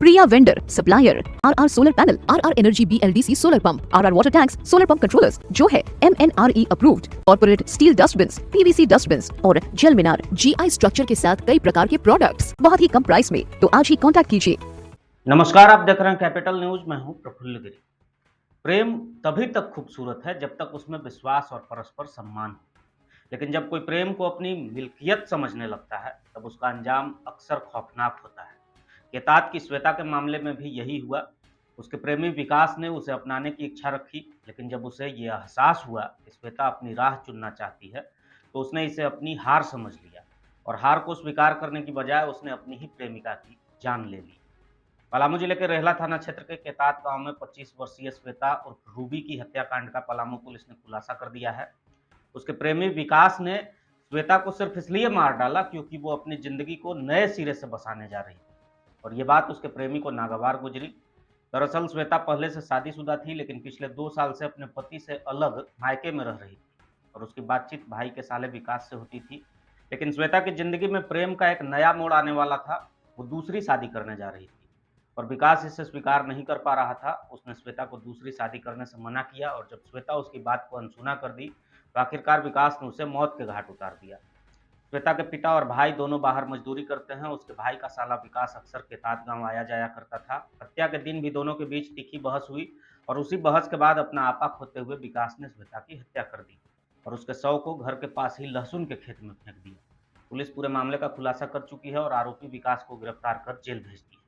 Priya vendor, supplier, RR solar panel, RR energy BLDC solar pump, RR water tanks, solar pump controllers, जो है MNRE approved, corporate steel dustbins, PVC dustbins और jail मीनार GI structure के साथ कई प्रकार के products बहुत ही कम price में, तो आज ही कांटेक्ट कीजिए। नमस्कार, आप देख रहे हैं कैपिटल न्यूज। मैं हूं प्रफुल्ल गिरी। प्रेम तभी तक खूबसूरत है जब तक उसमें विश्वास और परस्पर सम्मान हो, लेकिन जब कोई प्रेम को अपनी मिल्कियत समझने लगता है तब उसका अंजाम अक्सर खौफनाक होता है। केतात की श्वेता के मामले में भी यही हुआ। उसके प्रेमी विकास ने उसे अपनाने की इच्छा रखी, लेकिन जब उसे यह एहसास हुआ कि श्वेता अपनी राह चुनना चाहती है तो उसने इसे अपनी हार समझ लिया और हार को स्वीकार करने की बजाय उसने अपनी ही प्रेमिका की जान ले ली। पलामू जिले के रेहला थाना क्षेत्र के केतात गांव में 25 वर्षीय श्वेता और रूबी की हत्याकांड का पलामू पुलिस ने खुलासा कर दिया है। उसके प्रेमी विकास ने श्वेता को सिर्फ इसलिए मार डाला क्योंकि वो अपनी जिंदगी को नए सिरे से बसाने जा रही थी और ये बात उसके प्रेमी को नागवार गुजरी। दरअसल श्वेता पहले से शादीशुदा थी, लेकिन पिछले 2 साल से अपने पति से अलग मायके में रह रही थी और उसकी बातचीत भाई के साले विकास से होती थी। लेकिन श्वेता की जिंदगी में प्रेम का एक नया मोड़ आने वाला था। वो दूसरी शादी करने जा रही थी और विकास इसे स्वीकार नहीं कर पा रहा था। उसने श्वेता को दूसरी शादी करने से मना किया और जब श्वेता उसकी बात को अनसुना कर दी तो आखिरकार विकास ने उसे मौत के घाट उतार दिया। श्वेता के पिता और भाई दोनों बाहर मजदूरी करते हैं। उसके भाई का साला विकास अक्सर केतात गांव आया जाया करता था। हत्या के दिन भी दोनों के बीच तीखी बहस हुई और उसी बहस के बाद अपना आपा खोते हुए विकास ने श्वेता की हत्या कर दी और उसके शव को घर के पास ही लहसुन के खेत में फेंक दिया। पुलिस पूरे मामले का खुलासा कर चुकी है और आरोपी विकास को गिरफ्तार कर जेल भेज दी है।